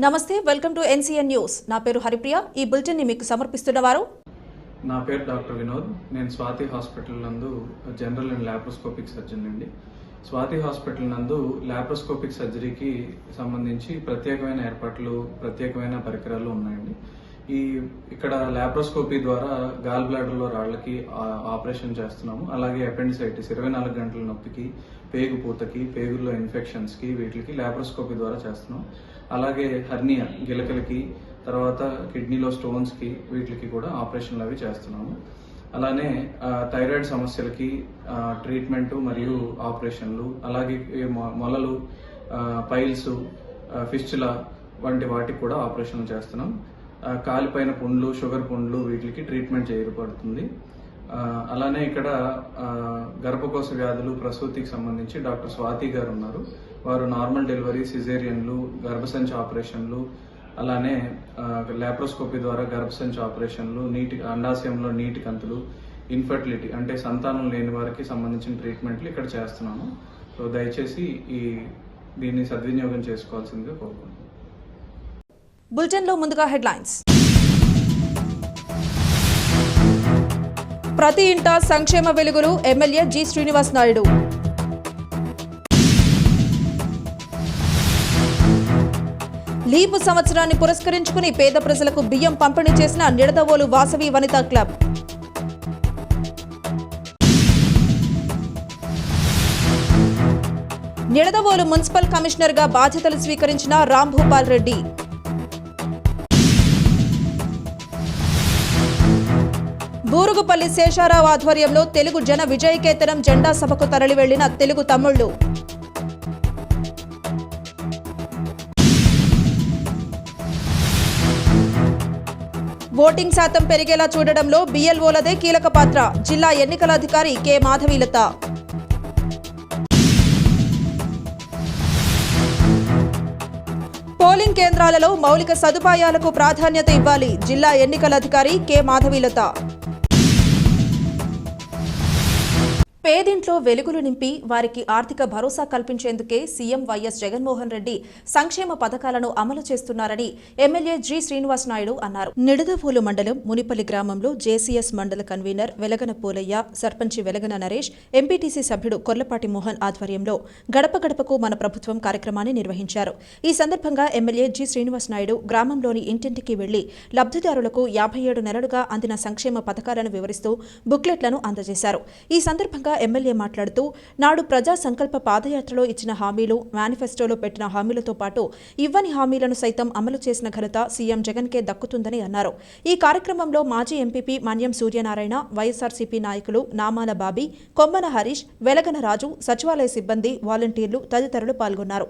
నమస్తే, welcome to NCN news. నా పేరు హరిప్రియ. ఈ బులెటిన్ ని మీకు సమర్పిస్తున్నవారు నా పేరు డాక్టర్ వినోద్. నేను స్వాతి హాస్పిటల్ నందు జనరల్ అండ్ లాప్రోస్కోపిక్ సర్జన్ అండి. స్వాతి హాస్పిటల్ నందు లాప్రోస్కోపిక్ సర్జరీకి సంబంధించి ప్రత్యేకమైన ఏర్పాట్లు, ప్రత్యేకమైన పరికరాలు ఉన్నాయండి. ఇక్కడ లాప్రోస్కోపీ ద్వారా గాల్ బ్లాడర్లో రాళ్లకి ఆపరేషన్ చేస్తున్నాము. అలాగే అపెండిసైటిస్ 24 గంటల నొప్పికి, పేగు పూతకి, పేగుల్లో ఇన్ఫెక్షన్స్కి వీటికి లాప్రోస్కోపీ ద్వారా చేస్తున్నాం. అలాగే హర్నియా గిలకలకి, తర్వాత కిడ్నీలో స్టోన్స్కి వీటికి కూడా ఆపరేషన్లు అవి చేస్తున్నాము. అలానే థైరాయిడ్ సమస్యలకి ట్రీట్మెంట్ మరియు ఆపరేషన్లు, అలాగే మొలలు, పైల్స్, ఫిస్టులా వంటి వాటికి కూడా ఆపరేషన్లు చేస్తున్నాం. కాలిపైన పుండ్లు, షుగర్ పుండ్లు వీటికి ట్రీట్మెంట్ చేయబడుతుంది. అలానే ఇక్కడ గర్భకోశ వ్యాధులు, ప్రసూతికి సంబంధించి డాక్టర్ స్వాతి గారు ఉన్నారు. వారు నార్మల్ డెలివరీ, సిజేరియన్లు, గర్భసంచి ఆపరేషన్లు, అలానే లాప్రోస్కోపీ ద్వారా గర్భసంచి ఆపరేషన్లు, అండాశయంలో నీటి కంతులు, ఇన్ఫర్టిలిటీ అంటే సంతానం లేని వారికి సంబంధించిన ట్రీట్మెంట్లు ఇక్కడ చేస్తున్నాము. సో దయచేసి దీన్ని సద్వినియోగం చేసుకోవాల్సిందిగా కోరుకుంటున్నాను. బులెటిన్లో ముందుగా హెడ్లైన్స్. ప్రతి ఇంటా సంక్షేమ వెలుగులు, MLA G Srinivas Naidu. Leap సంవత్సరాన్ని పురస్కరించుకుని పేద ప్రజలకు బియ్యం పంపిణీ చేసిన నిడదవోలు వాసవి వనితా క్లబ్. నిడదవోలు మున్సిపల్ కమిషనర్గా బాధ్యతలు స్వీకరించిన రాంభూపాల్ రెడ్డి. బూరుగుపల్లి శేషారావు ఆధ్వర్యంలో తెలుగు జన విజయకేతనం జెండా సభకు తరలి వెళ్లిన తెలుగు తమ్ముళ్లు. ఓటింగ్ శాతం పెరిగేలా చూడడంలో బిఎల్ఓలదే కీలక పాత్ర, జిల్లా ఎన్నికల అధికారి కె మాధవీలత. పోలింగ్ కేంద్రాలలో మౌలిక సదుపాయాలకు ప్రాధాన్యత ఇవ్వాలి, జిల్లా ఎన్నికల అధికారి కె మాధవీలత. పేదింట్లో వెలుగులు నింపి వారికి ఆర్థిక భరోసా కల్పించేందుకే సీఎం వైఎస్ జగన్మోహన్ రెడ్డి సంక్షేమ పథకాలను అమలు చేస్తున్నారని ఎమ్మెల్యే జి శ్రీనివాస్ నాయుడు అన్నారు. నిడదవోలు మండలం మునిపల్లి గ్రామంలో జేసీఎస్ మండల కన్వీనర్ వెలగన పోలయ్య, సర్పంచి వెలగన నరేష్, ఎంపీటీసీ సభ్యుడు కొర్లపాటి మోహన్ ఆధ్వర్యంలో గడప గడపకు మన ప్రభుత్వం కార్యక్రమాన్ని నిర్వహించారు. ఈ సందర్భంగా ఎమ్మెల్యే జి శ్రీనివాస్ నాయుడు గ్రామంలోని ఇంటింటికి వెళ్లి లబ్ధిదారులకు 57 నెలలుగా అందిన సంక్షేమ పథకాలను వివరిస్తూ బుక్లెట్లను అందజేశారు. ఈ సందర్భంగా ఎమ్మెల్యే మాట్లాడుతూ నాడు ప్రజా సంకల్ప పాదయాత్రలో ఇచ్చిన హామీలు, మేనిఫెస్టోలో పెట్టిన హామీలతో పాటు ఇవ్వని హామీలను సైతం అమలు చేసిన ఘనత సీఎం జగన్కే దక్కుతుందని అన్నారు. ఈ కార్యక్రమంలో మాజీ ఎంపీపీ మన్యం సూర్యనారాయణ, వైఎస్ఆర్సీపీ నాయకులు నామాల బాబీ, కొమ్మన హరీష్, వెలగన రాజు, సచివాలయ సిబ్బంది, వాలంటీర్లు తదితరులు పాల్గొన్నారు.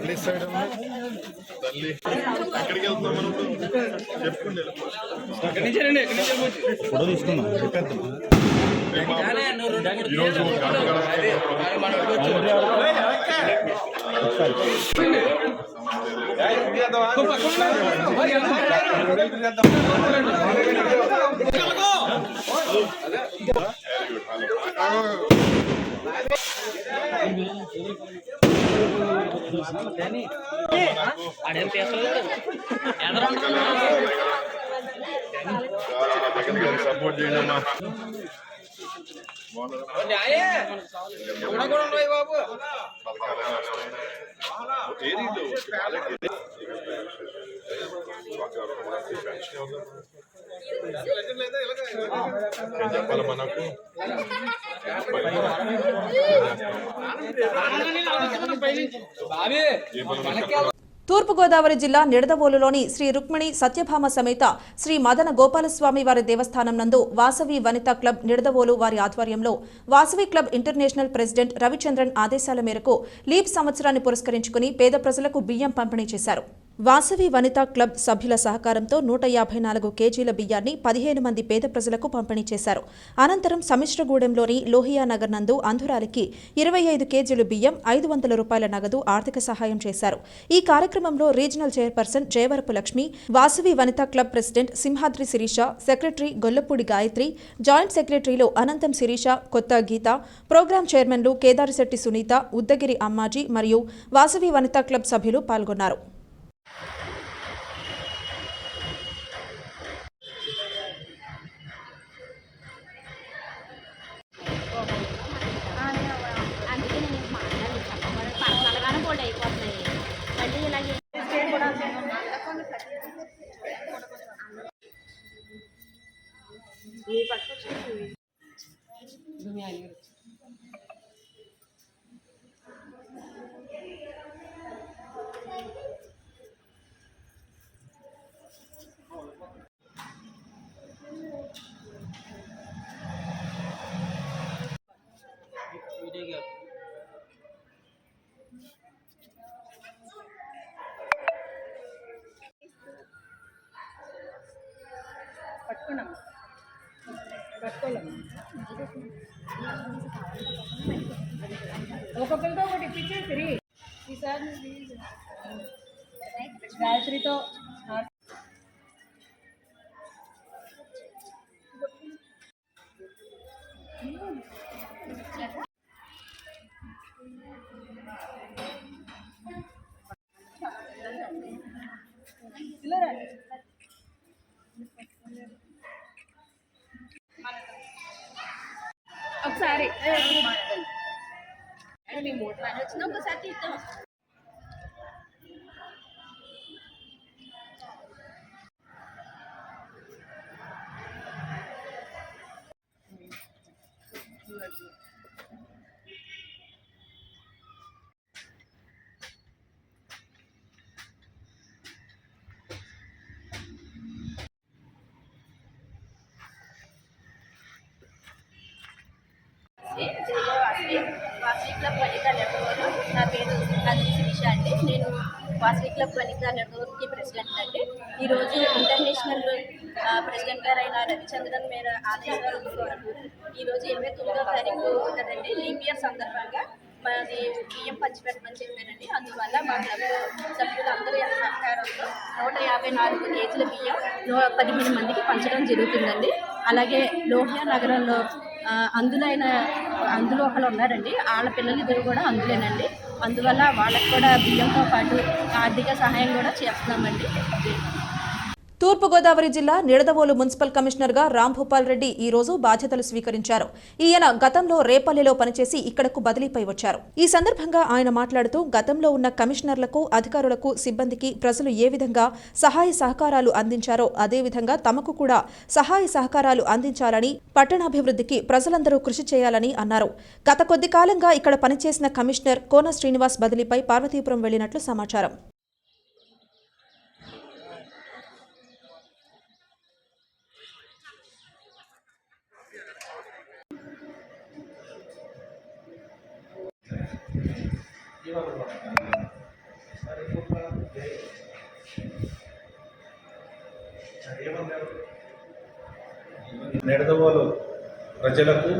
వస్తానమ్మా తల్లి ఎక్కడికి వెళ్తాం చెప్పుకుంటే ఈరోజు సపోర్ట్ చేయండి అమ్మా. చెప్పాలి మనకు తూర్పుగోదావరి జిల్లా నిడదవోలులోని శ్రీ రుక్మిణి సత్యభామ సమేత శ్రీ మదన గోపాలస్వామి వారి దేవస్థానం నందు వాసవి వనితా క్లబ్ నిడదవోలు వారి ఆధ్వర్యంలో Vasavi club international president Ravichandran ఆదేశాల మేరకు లీప్ సంవత్సరాన్ని పురస్కరించుకుని పేద ప్రజలకు బియ్యం పంపిణీ చేశారు. వాసవి వనితా క్లబ్ సభ్యుల సహకారంతో 154 కేజీల బియ్యాన్ని 15 మంది పేద ప్రజలకు పంపిణీ చేశారు. అనంతరం సమిశ్రగూడెంలోని లోహియా నగర్ నందు అంధురాలికి 25 కేజీలు బియ్యం, 500 రూపాయల నగదు ఆర్థిక సహాయం చేశారు. ఈ కార్యక్రమంలో regional chairperson Jayavarapu Lakshmi, Vasavi Vanitha club president Simhadri Sirisha, secretary Gollapudi Gayatri, joint సెక్రటరీలు అనంతం శిరీష, కొత్త గీత, ప్రోగ్రాం చైర్మన్లు కేదారిశెట్టి సునీత, ఉద్దగిరి అమ్మాజీ మరియు వాసవి వనితా క్లబ్ సభ్యులు పాల్గొన్నారు. ఒక్కొక్కరితో ఒకటి ఇప్పించేసి ఈసారి గాయత్రితో ఒకసారి వచ్చిన ఒకసారి తీద్దాం. Vasavi club Vanitha network. నా పేరు సింహాద్రి శిరీష అండి. నేను వాసవి క్లబ్ వనితా నెట్వర్క్కి ప్రెసిడెంట్ అండి. ఈరోజు ఇంటర్నేషనల్ ప్రెసిడెంట్ గారు అయిన రవిచంద్రన్ మేర ఆదేశాల కొరకు ఈరోజు 29వ తారీఖు ఉన్నదండి. లీప్ ఇయర్ సందర్భంగా మాది బియ్యం పంచిపెట్టమని చెప్పారండి. అందువల్ల మా క్లబ్ సభ్యులందరూ సహకారంతో 154 కేజీల బియ్యం 18 మందికి పంచడం జరుగుతుందండి. అలాగే లోహియా నగరంలో అందులో ఒకళ్ళు ఉన్నారండి. వాళ్ళ పిల్లలు ఇద్దరు కూడా అందులేనండి. అందువల్ల వాళ్ళకి కూడా బియ్యంతో పాటు ఆర్థిక సహాయం కూడా చేస్తున్నామండి. తూర్పుగోదావరి జిల్లా నిడదవోలు మున్సిపల్ కమిషనర్గా రాంభూపాల్ రెడ్డి ఈ రోజు బాధ్యతలు స్వీకరించారు. ఈయన గతంలో రేపల్లిలో పనిచేసి ఇక్కడకు బదిలీపై వచ్చారు. ఈ సందర్భంగా ఆయన మాట్లాడుతూ గతంలో ఉన్న కమిషనర్లకు, అధికారులకు, సిబ్బందికి ప్రజలు ఏ విధంగా సహాయ సహకారాలు అందించారో అదేవిధంగా తమకు కూడా సహాయ సహకారాలు అందించాలని, పట్టణాభివృద్ధికి ప్రజలందరూ కృషి చేయాలని అన్నారు. గత కొద్ది కాలంగా ఇక్కడ పనిచేసిన కమిషనర్ కోన శ్రీనివాస్ బదిలీపై పార్వతీపురం వెళ్లినట్లు సమాచారం. నిడదవోలు ప్రజలకు,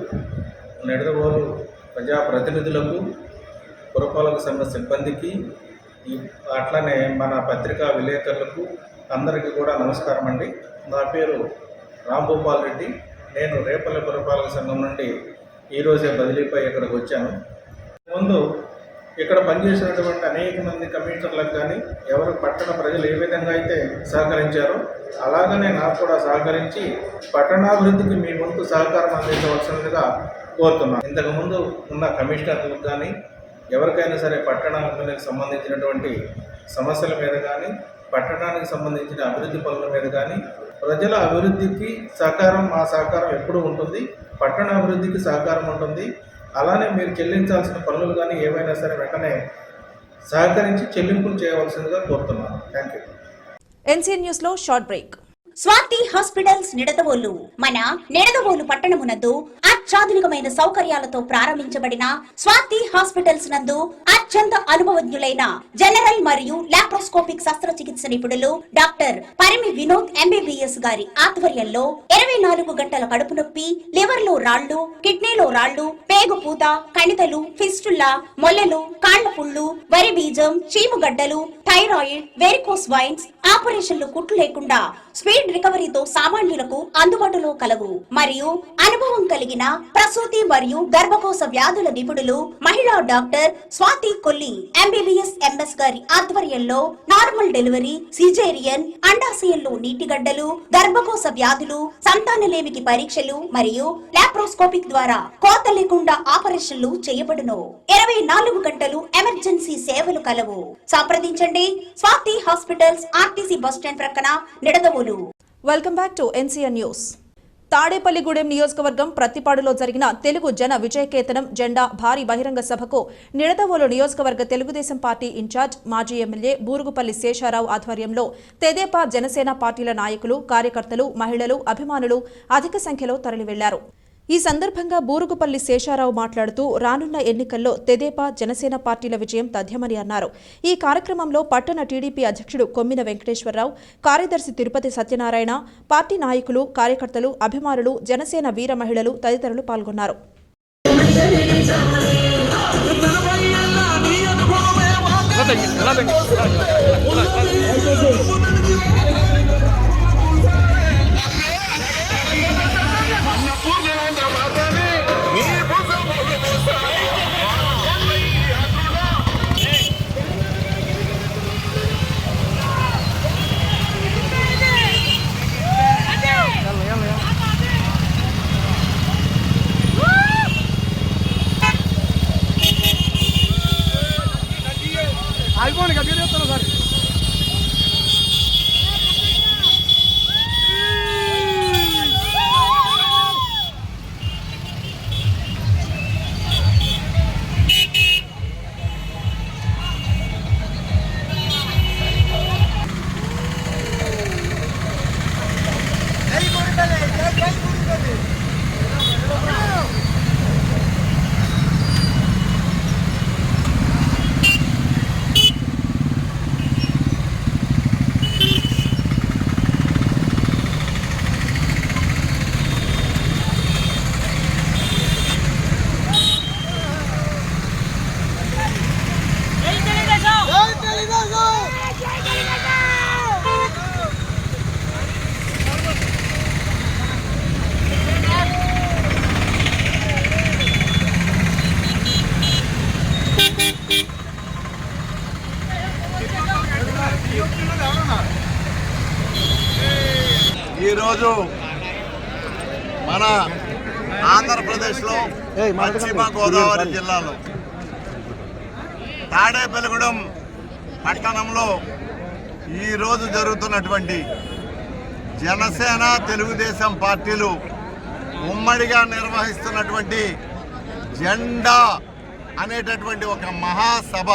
నిడదవోలు ప్రజాప్రతినిధులకు, పురపాలక సంఘ సిబ్బందికి, అట్లనే మన పత్రికా విలేకరులకు అందరికీ కూడా నమస్కారం అండి. నా పేరు రాంభూపాల్ రెడ్డి. నేను రేపల్లి పురపాలక సంఘం నుండి ఈరోజే బదిలీపై ఇక్కడికి వచ్చాను. ముందు ఇక్కడ పనిచేసినటువంటి అనేక మంది కమిషనర్లకు కానీ ఎవరు పట్టణ ప్రజలు ఏ విధంగా అయితే సహకరించారో అలాగనే నాకు కూడా సహకరించి పట్టణాభివృద్ధికి మీ వంతు సహకారం అందించవలసినదిగా కోరుతున్నాను. ఇంతకుముందు ఉన్న కమిషనర్లకు కానీ ఎవరికైనా సరే పట్టణానికి సంబంధించినటువంటి సమస్యల మీద కానీ, పట్టణానికి సంబంధించిన అభివృద్ధి పనుల మీద కానీ ప్రజల అభివృద్ధికి సహకారం, మా సహకారం ఎప్పుడూ ఉంటుంది. పట్టణ అభివృద్ధికి సహకారం ఉంటుంది. అలానే మీరు చెల్లించాల్సిన పనులు కానీ ఏమైనా సరే వెంటనే సహకరించి చెల్లింపులు చేయవలసిందిగా కోరుతున్నాను. Thank you. ఎన్సీఎన్ న్యూస్ లో short break. Swathi hospitals Nidadavolu. మన నిడదవోలు పట్టణమునందు అత్యాధునికమైన సౌకర్యాలతో ప్రారంభించబడిన స్వాతి హాస్పిటల్స్ నందు అత్యంత అనుభవజ్ఞులైన జనరల్ మరియు లాప్రోస్కోపిక్ శస్త్రచికిత్స నిపుణులు డాక్టర్ పరిమి వినోద్ ఎంబీబీఎస్ గారి ఆధ్వర్యంలో 24 గంటల కడుపు నొప్పి, లివర్ లో రాళ్లు, కిడ్నీలో రాళ్లు, పేగు పూత, కణితలు, ఫిస్టుల్లా, మొల్లలు, కాళ్ల పుళ్ళు, వరి బీజం, చీముగడ్డలు, థైరాయిడ్, వెరికోస్ వైన్స్ ఆపరేషన్లు కుట్లు లేకుండా స్పీడ్ రికవరీతో సామాన్యులకు అందుబాటులో కలవు. మరియు అనుభవం కలిగిన ప్రసూతి మరియు గర్భకోశ వ్యాధుల నిపుణులు మహిళా doctor Swathi Kolli MBBS MS గారి ఆధ్వర్యంలో నార్మల్ డెలివరీ, సిజేరియన్, అండాశయంలో నీటిగడ్డలు, గర్భకోశ వ్యాధులు, సంతానలేమికి పరీక్షలు మరియు లాప్రోస్కోపిక్ ద్వారా కోత లేకుండా ఆపరేషన్లు చేయబడును. 24 గంటలు ఎమర్జెన్సీ సేవలు కలవు. సంప్రదించండి స్వాతి హాస్పిటల్స్, ఆర్టీసీ బస్టాండ్ ప్రక్కన, Nidadavolu. Welcome back to NCN news. Tadepalligudem నియోజకవర్గం ప్రత్తిపాడులో జరిగిన తెలుగు జన విజయకేతనం జెండా భారీ బహిరంగ సభకు నిడదవోలు నియోజకవర్గ తెలుగుదేశం పార్టీ ఇన్ఛార్జ్ మాజీ ఎమ్మెల్యే బూరుగుపల్లి శేషారావు ఆధ్వర్యంలో తెదేపా, జనసేన పార్టీల నాయకులు, కార్యకర్తలు, మహిళలు, అభిమానులు అధిక సంఖ్యలో తరలివెళ్లారు. ఈ సందర్భంగా బూరుగుపల్లి శేషారావు మాట్లాడుతూ రానున్న ఎన్నికల్లో తెదేపా, జనసేన పార్టీల విజయం తథ్యమని అన్నారు. ఈ కార్యక్రమంలో పట్టణ టీడీపీ అధ్యక్షుడు కొమ్మిన వెంకటేశ్వరరావు, కార్యదర్శి తిరుపతి సత్యనారాయణ, పార్టీ నాయకులు, కార్యకర్తలు, అభిమానులు, జనసేన వీర మహిళలు తదితరులు పాల్గొన్నారు. ఈరోజు మన ఆంధ్రప్రదేశ్లో పశ్చిమ గోదావరి జిల్లాలో తాడేపల్లిగూడెం పట్టణంలో ఈరోజు జరుగుతున్నటువంటి జనసేన, తెలుగుదేశం పార్టీలు ఉమ్మడిగా నిర్వహిస్తున్నటువంటి జెండా అనేటటువంటి ఒక మహాసభ.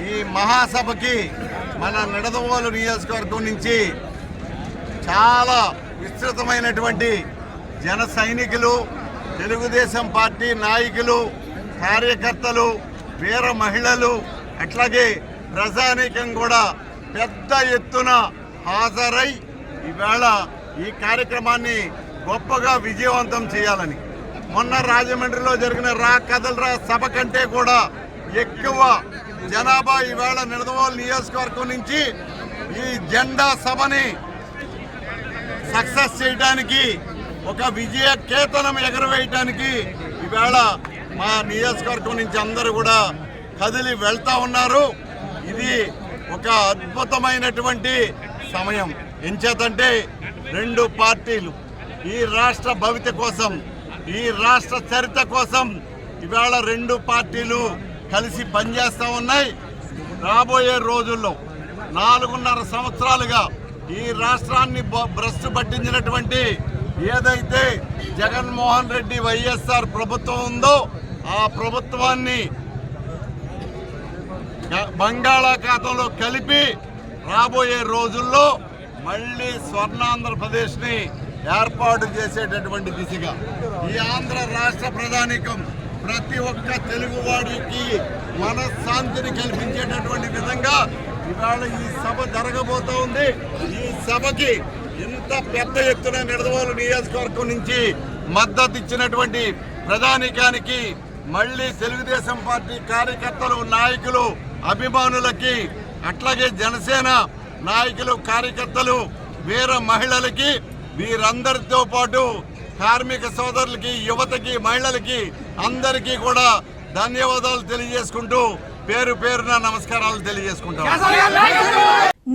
ఈ మహాసభకి మన నిడదవోలు నియోజకవర్గం నుంచి చాలా విస్తృతమైనటువంటి జన సైనికులు, తెలుగుదేశం పార్టీ నాయకులు, కార్యకర్తలు, వీర మహిళలు, అట్లాగే ప్రజానీకం కూడా పెద్ద ఎత్తున హాజరై ఈవేళ ఈ కార్యక్రమాన్ని గొప్పగా విజయవంతం చేయాలని, మొన్న రాజమండ్రిలో జరిగిన రా కదలరా సభ కంటే కూడా ఎక్కువ జనాభా ఈవేళ నిడదవోలు నియోజకవర్గం నుంచి ఈ జెండా సభని సక్సెస్ చేయడానికి, ఒక విజయ కేతనం ఎగరవేయటానికి ఈవేళ మా నియోజకవర్గం నుంచి అందరూ కూడా కదిలి వెళ్తా ఉన్నారు. ఇది ఒక అద్భుతమైనటువంటి సమయం. ఎంచేతంటే రెండు పార్టీలు ఈ రాష్ట్ర భవిత కోసం, ఈ రాష్ట్ర చరిత్ర కోసం ఇవాళ రెండు పార్టీలు కలిసి పనిచేస్తూ ఉన్నాయి. రాబోయే రోజుల్లో 4.5 సంవత్సరాలుగా ఈ రాష్ట్రాన్ని భ్రష్టు పట్టించినటువంటి ఏదైతే జగన్మోహన్ రెడ్డి వైఎస్ఆర్ ప్రభుత్వం ఉందో ఆ ప్రభుత్వాన్ని బంగాళాఖాతంలో కలిపి రాబోయే రోజుల్లో మళ్ళీ స్వర్ణాంధ్రప్రదేశ్ని ఏర్పాటు చేసేటటువంటి దిశగా ఈ ఆంధ్ర రాష్ట్ర ప్రధానికం ప్రతి ఒక్క తెలుగువాడికి మనశ్శాంతిని కల్పించేటటువంటి విధంగా ఇవాళ ఈ సభ జరగబోతూ ఉంది. ఈ సభకి ఇంత పెద్ద ఎత్తున నిడదవోలు నియోజకవర్గం నుంచి మద్దతు ఇచ్చినటువంటి ప్రధానికానికి మళ్ళీ తెలుగుదేశం పార్టీ కార్యకర్తలు, నాయకులు, అభిమానులకి, అట్లాగే జనసేన నాయకులు, కార్యకర్తలు, వీర మహిళలకి, వీరందరితో పాటు కార్మిక సోదరులకి, యువతకి, మహిళలకి అందరికీ కూడా ధన్యవాదాలు తెలియజేసుకుంటూ పేరు పేరున నమస్కారాలు తెలియజేసుకుంటాం.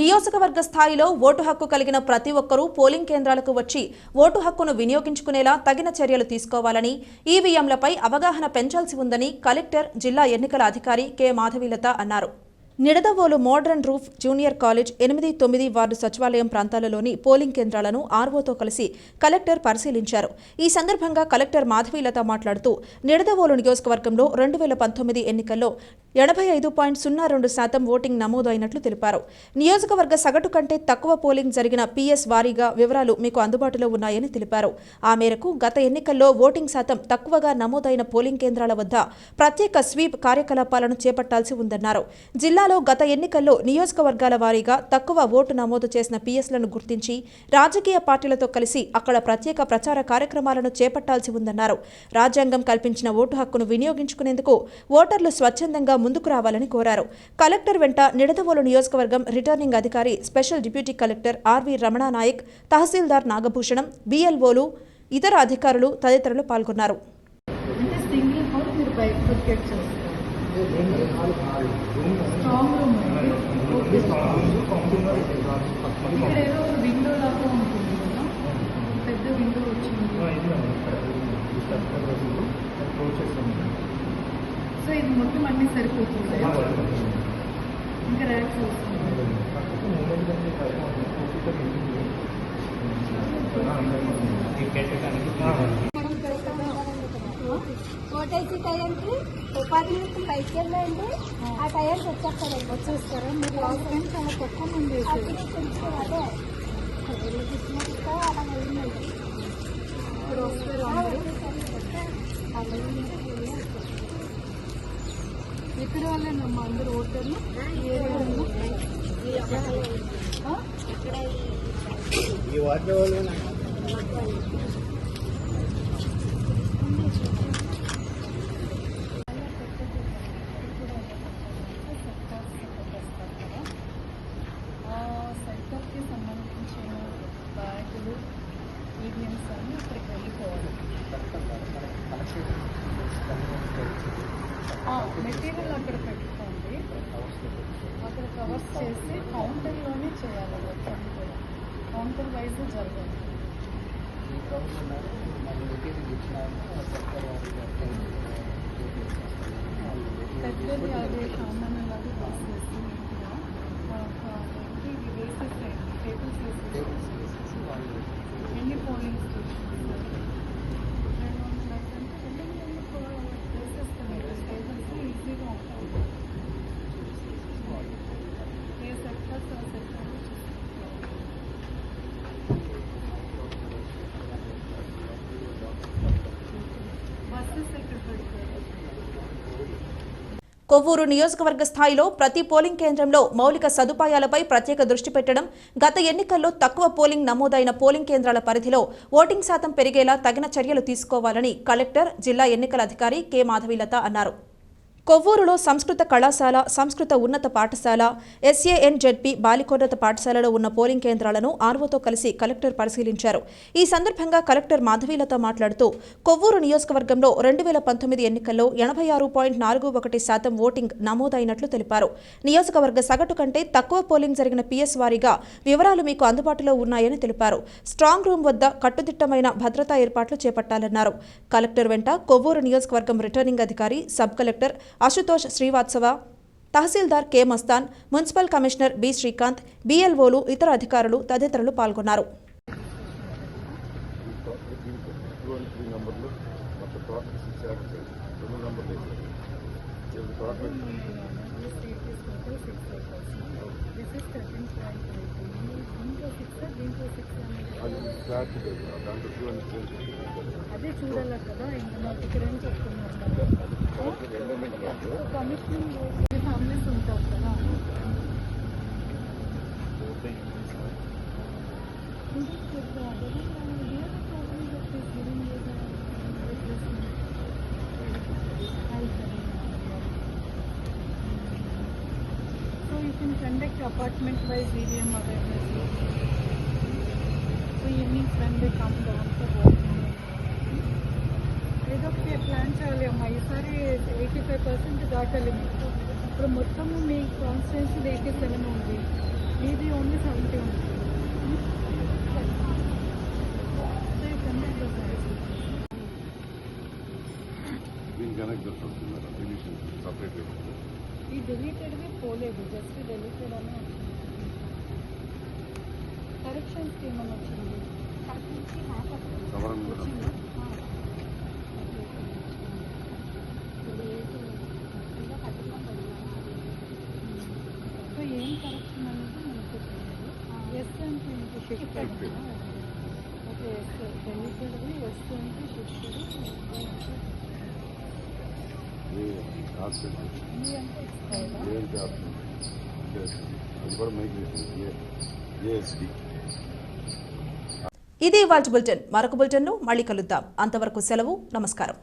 నియోజకవర్గ స్థాయిలో ఓటు హక్కు కలిగిన ప్రతి ఒక్కరూ పోలింగ్ కేంద్రాలకు వచ్చి ఓటు హక్కును వినియోగించుకునేలా తగిన చర్యలు తీసుకోవాలని, ఈవీఎంలపై అవగాహన పెంచాల్సి ఉందని కలెక్టర్, జిల్లా ఎన్నికల అధికారి కె మాధవీలత అన్నారు. Nidadavolu modern roof junior college 8, 9 ward సచివాలయం ప్రాంతాలలోని పోలింగ్ కేంద్రాలను ఆర్వోతో కలిసి కలెక్టర్ పరిశీలించారు. ఈ సందర్భంగా కలెక్టర్ మాధవీలత మాట్లాడుతూ నిడదవోలు నియోజకవర్గంలో 2019 ఎన్నికల్లో 85.02% ఓటింగ్ నమోదు అయినట్లు తెలిపారు. నియోజకవర్గ సగటు కంటే తక్కువ పోలింగ్ జరిగిన పిఎస్ వారీగా వివరాలు మీకు అందుబాటులో ఉన్నాయని తెలిపారు. ఆ మేరకు గత ఎన్నికల్లో ఓటింగ్ శాతం తక్కువగా నమోదైన పోలింగ్ కేంద్రాల వద్ద ప్రత్యేక స్వీప్ కార్యకలాపాలను చేపట్టాల్సి ఉందన్నారు. జిల్లాలో గత ఎన్నికల్లో నియోజకవర్గాల వారీగా తక్కువ ఓటు నమోదు చేసిన పిఎస్లను గుర్తించి రాజకీయ పార్టీలతో కలిసి అక్కడ ప్రత్యేక ప్రచార కార్యక్రమాలను చేపట్టాల్సి ఉందన్నారు. రాజ్యాంగం కల్పించిన ఓటు హక్కును వినియోగించుకునేందుకు ఓటర్లు స్వచ్ఛందంగా ముందుకు రావాలని కోరారు. కలెక్టర్ వెంట నిడదవోలు నియోజకవర్గం రిటర్నింగ్ అధికారి, special deputy collector R V Ramana Naik, tahsildar Nagabhushanam, బిఎల్ఓలు, ఇతర అధికారులు తదితరులు పాల్గొన్నారు. స్ట్రాంగ్ రూమ్ ఇక్కడ ఏదో ఒక విండో లాగా ఉంటుంది కదా, పెద్ద విండో వచ్చింది. సో ఇది మొత్తం అన్నీ సరిపోతుంది, ఇంకా ర్యాక్స్ వస్తుంది. ఓటేసి టైంకి 10 నిమిషాలు బయటకు వెళ్ళండి, ఆ టైంకి వచ్చేస్తారా? మీరు లాస్ట్ టైం చాలా తక్కువ మంది అదే అలా వెళ్ళిందండి. ఇప్పుడు వస్తారు ఇక్కడ వాళ్ళేనమ్మా అందరూ ఓటర్లు ఈ వార్డు వాళ్ళు. సెక్టర్కి సంబంధించిన బ్యాగులు, ఈవీఎంస్ అన్నీ అక్కడికి వెళ్ళిపోవాలి. మెటీరియల్ అక్కడ పెట్టుకోండి, అక్కడ కవర్స్ చేసి కౌంటర్లోనే చేయాలి. మొత్తం కూడా కౌంటర్ వైజ్ జరగాలి. పెద్దది అదే సామాన్యులాగా వేసేసి వేసేసేయండి, టేబుల్స్ వేసేసి. ఎన్ని పోలింగ్ స్టేషన్స్ వేసేస్తాను, టేబుల్స్ ఈజీగా ఉంటాయి. ఏ సెక్టర్స్ ఆ సెక్టర్ బస్సెస్ ఎక్కడ పెడతారు? కొవ్వూరు నియోజకవర్గ స్థాయిలో ప్రతి పోలింగ్ కేంద్రంలో మౌలిక సదుపాయాలపై ప్రత్యేక దృష్టి పెట్టడం, గత ఎన్నికల్లో తక్కువ పోలింగ్ నమోదైన పోలింగ్ కేంద్రాల పరిధిలో ఓటింగ్ శాతం పెరిగేలా తగిన చర్యలు తీసుకోవాలని కలెక్టర్, జిల్లా ఎన్నికల అధికారి కె మాధవీలత అన్నారు. కొవ్వూరులో సంస్కృత కళాశాల, సంస్కృత ఉన్నత పాఠశాల, SANZP బాలికోన్నత పాఠశాలలో ఉన్న పోలింగ్ కేంద్రాలను ఆర్వోతో కలిసి కలెక్టర్ పరిశీలించారు. ఈ సందర్భంగా కలెక్టర్ మాధవీలత మాట్లాడుతూ కొవ్వూరు నియోజకవర్గంలో 2019 ఎన్నికల్లో 86.41% ఓటింగ్ నమోదైనట్లు తెలిపారు. నియోజకవర్గ సగటు కంటే తక్కువ పోలింగ్ జరిగిన పిఎస్ వారీగా వివరాలు మీకు అందుబాటులో ఉన్నాయని తెలిపారు. స్ట్రాంగ్ రూమ్ వద్ద కట్టుదిట్టమైన భద్రతా ఏర్పాట్లు చేపట్టాలన్నారు. కలెక్టర్ వెంట కొవ్వూరు నియోజకవర్గం రిటర్నింగ్ అధికారి, sub collector Ashutosh Srivastava, tahsildar K Mastan, municipal commissioner B Srikanth, బిఎల్ఓలు, ఇతర అధికారులు తదితరులు పాల్గొన్నారు. అదే చూడాలి కదా, ఇంకా నాకు ఇక్కడ ఏం చెప్తున్నారు కమిషనింగ్ ఫ్యామిలీస్ ఉంటారు కదా. So you can conduct apartment-wise VDM awareness. So evenings when they come down for walking. ఏదో ఒకటి ప్లాన్ చేయాలి అమ్మా. ఈసారి 85% దాటాలి మీకు. ఇప్పుడు మొత్తము మీ కాన్స్టిట్యున్సీ 87 ఉంది, మీది ఓన్లీ 70 ఉంది. ఈ డిలీటెడ్వి పోలేదు, జస్ట్ డిలీటెడ్ అని వచ్చింది. కరెక్షన్స్కి ఏమన్నా వచ్చింది? సో ఏం కరెక్షన్ అనేది మనకు తెలియదు. ఎస్ అంటే షిఫ్ట్ అయిందా? ఓకే, ఎస్ డిలీటెడ్వి ఎస్ అంటే షిఫ్టెడ్. ఇది ఇవాల్టి బులెటిన్. మరొక బులెటిన్ను మళ్ళీ కలుద్దాం. అంతవరకు సెలవు. నమస్కారం.